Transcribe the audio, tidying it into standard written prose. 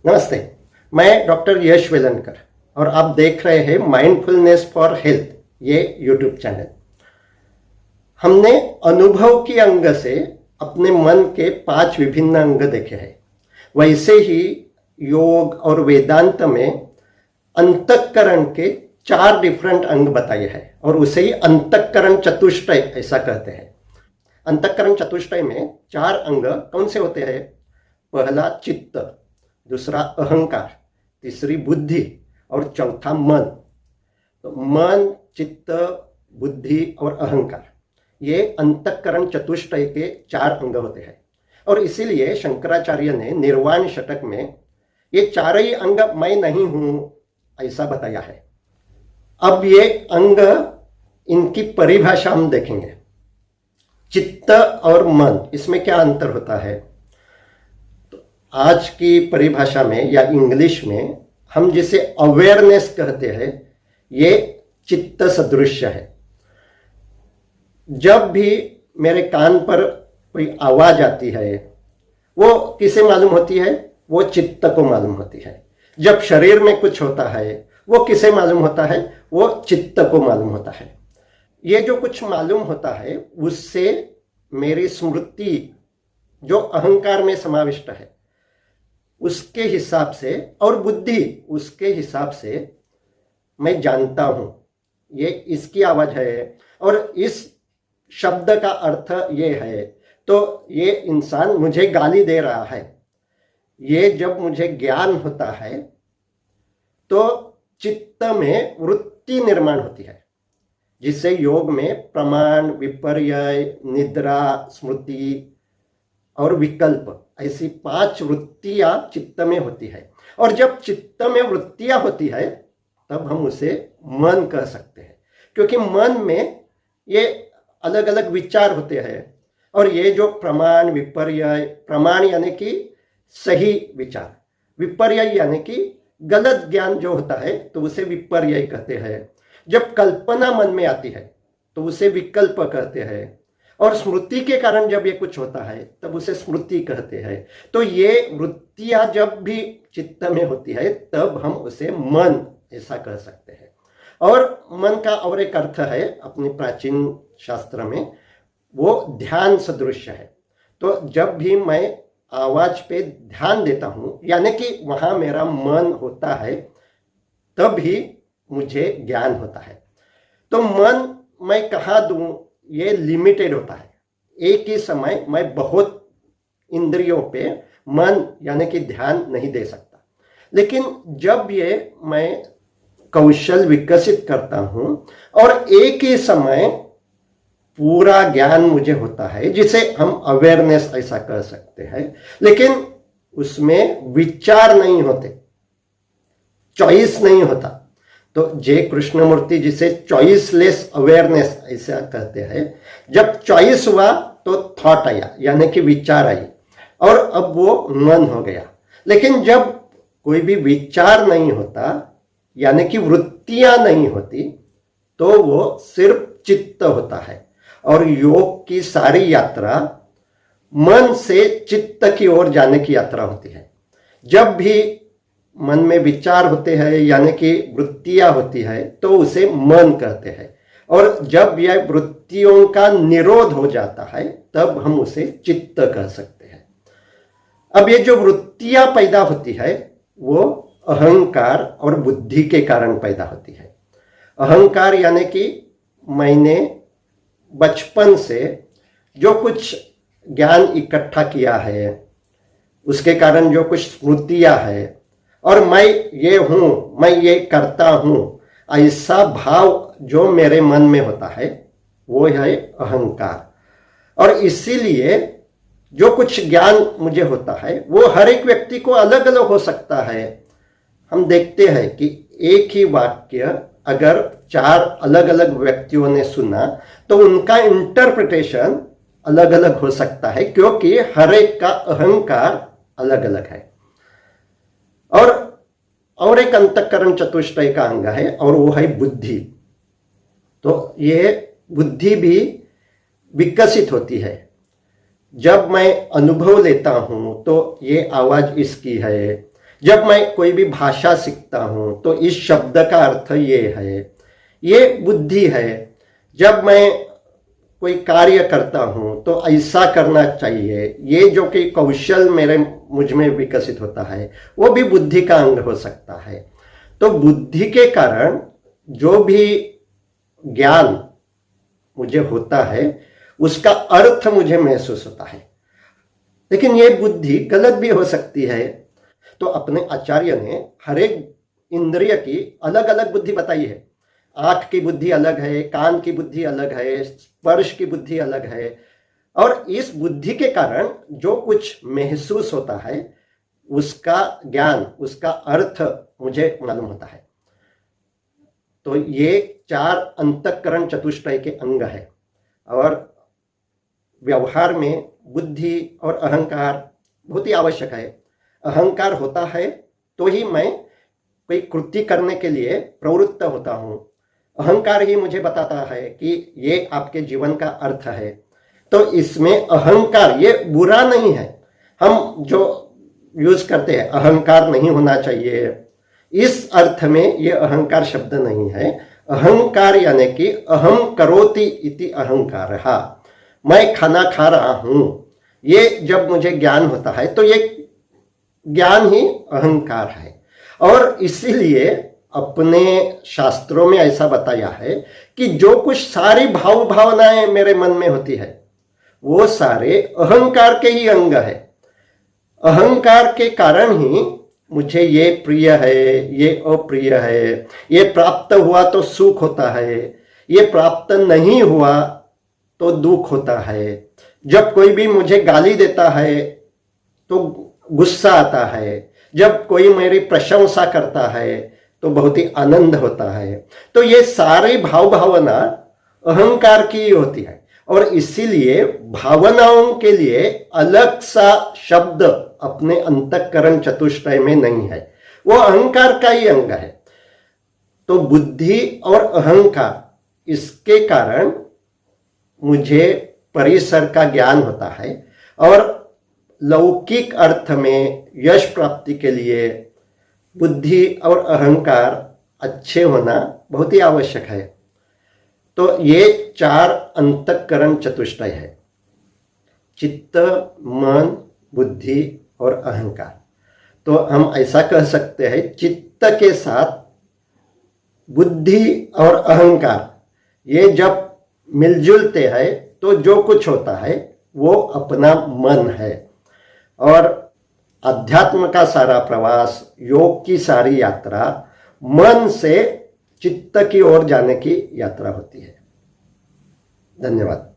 नमस्ते, मैं डॉक्टर यश वेलनकर और आप देख रहे हैं माइंडफुलनेस फॉर हेल्थ, ये यूट्यूब चैनल। हमने अनुभव की अंग से अपने मन के 5 विभिन्न अंग देखे हैं। वैसे ही योग और वेदांत में अंतःकरण के 4 डिफरेंट अंग बताए हैं और उसे ही अंतःकरण चतुष्टय ऐसा कहते हैं। अंतःकरण चतुष्टय में 4 अंग कौन से होते हैं? पहला चित्त, दूसरा अहंकार, तीसरी बुद्धि और चौथा मन। तो मन, चित्त, बुद्धि और अहंकार, ये अंतःकरण चतुष्टय के 4 अंग होते हैं। और इसीलिए शंकराचार्य ने निर्वाण षटक में ये 4 ही अंग मैं नहीं हूं ऐसा बताया है। अब ये अंग, इनकी परिभाषा हम देखेंगे। चित्त और मन, इसमें क्या अंतर होता है? आज की परिभाषा में या इंग्लिश में हम जिसे अवेयरनेस कहते हैं, ये चित्त सदृश है। जब भी मेरे कान पर कोई आवाज आती है, वो किसे मालूम होती है? वो चित्त को मालूम होती है। जब शरीर में कुछ होता है, वो किसे मालूम होता है? वो चित्त को मालूम होता है। ये जो कुछ मालूम होता है, उससे मेरी स्मृति जो अहंकार में समाविष्ट है उसके हिसाब से और बुद्धि उसके हिसाब से मैं जानता हूं ये इसकी आवाज है और इस शब्द का अर्थ ये है, तो ये इंसान मुझे गाली दे रहा है। ये जब मुझे ज्ञान होता है तो चित्त में वृत्ति निर्माण होती है, जिसे योग में प्रमाण, विपर्यय, निद्रा, स्मृति और विकल्प, ऐसी 5 वृत्तियां चित्त में होती है। और जब चित्त में वृत्तियां होती है तब हम उसे मन कह सकते हैं, क्योंकि मन में ये अलग अलग विचार होते हैं। और ये जो प्रमाण, विपर्यय, प्रमाण यानी कि सही विचार, विपर्यय यानी कि गलत ज्ञान जो होता है तो उसे विपर्यय कहते हैं। जब कल्पना मन में आती है तो उसे विकल्प कहते हैं। और स्मृति के कारण जब ये कुछ होता है तब उसे स्मृति कहते हैं। तो ये वृत्तियां जब भी चित्त में होती है तब हम उसे मन ऐसा कह सकते हैं। और मन का और एक अर्थ है अपने प्राचीन शास्त्र में, वो ध्यान सदृश है। तो जब भी मैं आवाज पे ध्यान देता हूं, यानी कि वहां मेरा मन होता है, तब ही मुझे ज्ञान होता है। तो मन मैं कहाँ दूं? ये लिमिटेड होता है। एक ही समय मैं बहुत इंद्रियों पे मन यानी कि ध्यान नहीं दे सकता। लेकिन जब ये मैं कौशल विकसित करता हूं और एक ही समय पूरा ज्ञान मुझे होता है, जिसे हम अवेयरनेस ऐसा कह सकते हैं, लेकिन उसमें विचार नहीं होते, चॉइस नहीं होता। तो जे कृष्णमूर्ति जिसे चॉइसलेस अवेयरनेस ऐसा कहते हैं, जब चॉइस हुआ तो थॉट आया यानी कि विचार आई और अब वो मन हो गया। लेकिन जब कोई भी विचार नहीं होता यानी कि वृत्तियां नहीं होती, तो वो सिर्फ चित्त होता है। और योग की सारी यात्रा मन से चित्त की ओर जाने की यात्रा होती है। जब भी मन में विचार होते हैं यानी कि वृत्तियां होती है तो उसे मन कहते हैं। और जब यह वृत्तियों का निरोध हो जाता है तब हम उसे चित्त कह सकते हैं। अब ये जो वृत्तियां पैदा होती है वो अहंकार और बुद्धि के कारण पैदा होती है। अहंकार यानी कि मैंने बचपन से जो कुछ ज्ञान इकट्ठा किया है, उसके कारण जो कुछ स्मृतियां है, और मैं ये हूं, मैं ये करता हूं, ऐसा भाव जो मेरे मन में होता है वो है अहंकार। और इसीलिए जो कुछ ज्ञान मुझे होता है वो हर एक व्यक्ति को अलग अलग हो सकता है। हम देखते हैं कि एक ही वाक्य अगर 4 अलग अलग व्यक्तियों ने सुना तो उनका इंटरप्रिटेशन अलग अलग हो सकता है, क्योंकि हर एक का अहंकार अलग अलग है। और एक अंतःकरण चतुष्टय का अंग है और वो है बुद्धि। तो ये बुद्धि भी विकसित होती है। जब मैं अनुभव लेता हूं तो ये आवाज इसकी है, जब मैं कोई भी भाषा सीखता हूं तो इस शब्द का अर्थ ये है, ये बुद्धि है। जब मैं कोई कार्य करता हूं तो ऐसा करना चाहिए, ये जो कि कौशल मुझ में विकसित होता है वो भी बुद्धि का अंग हो सकता है। तो बुद्धि के कारण जो भी ज्ञान मुझे होता है उसका अर्थ मुझे महसूस होता है। लेकिन ये बुद्धि गलत भी हो सकती है। तो अपने आचार्य ने हर एक इंद्रिय की अलग अलग बुद्धि बताई है। आंख की बुद्धि अलग है, कान की बुद्धि अलग है, स्पर्श की बुद्धि अलग है। और इस बुद्धि के कारण जो कुछ महसूस होता है उसका ज्ञान, उसका अर्थ मुझे मालूम होता है। तो ये 4 अंतःकरण चतुष्टय के अंग है। और व्यवहार में बुद्धि और अहंकार बहुत ही आवश्यक है। अहंकार होता है तो ही मैं कोई कृति करने के लिए प्रवृत्त होता हूं। अहंकार ही मुझे बताता है कि ये आपके जीवन का अर्थ है। तो इसमें अहंकार ये बुरा नहीं है। हम जो यूज करते हैं अहंकार नहीं होना चाहिए, इस अर्थ में ये अहंकार शब्द नहीं है। अहंकार यानी कि अहम करोति इति अहंकार, मैं खाना खा रहा हूं, ये जब मुझे ज्ञान होता है तो ये ज्ञान ही अहंकार है। और इसीलिए अपने शास्त्रों में ऐसा बताया है कि जो कुछ सारी भावनाएं मेरे मन में होती है वो सारे अहंकार के ही अंग है। अहंकार के कारण ही मुझे ये प्रिय है, ये अप्रिय है, ये प्राप्त हुआ तो सुख होता है, ये प्राप्त नहीं हुआ तो दुख होता है। जब कोई भी मुझे गाली देता है तो गुस्सा आता है, जब कोई मेरी प्रशंसा करता है तो बहुत ही आनंद होता है। तो ये सारी भावना अहंकार की होती है। और इसीलिए भावनाओं के लिए अलग सा शब्द अपने अंतःकरण चतुष्टय में नहीं है, वो अहंकार का ही अंग है। तो बुद्धि और अहंकार इसके कारण मुझे परिसर का ज्ञान होता है। और लौकिक अर्थ में यश प्राप्ति के लिए बुद्धि और अहंकार अच्छे होना बहुत ही आवश्यक है। तो ये 4 अंतःकरण चतुष्टय है, चित्त, मन, बुद्धि और अहंकार। तो हम ऐसा कह सकते हैं चित्त के साथ बुद्धि और अहंकार ये जब मिलजुलते हैं तो जो कुछ होता है वो अपना मन है। और अध्यात्म का सारा प्रवास, योग की सारी यात्रा मन से चित्त की ओर जाने की यात्रा होती है। धन्यवाद।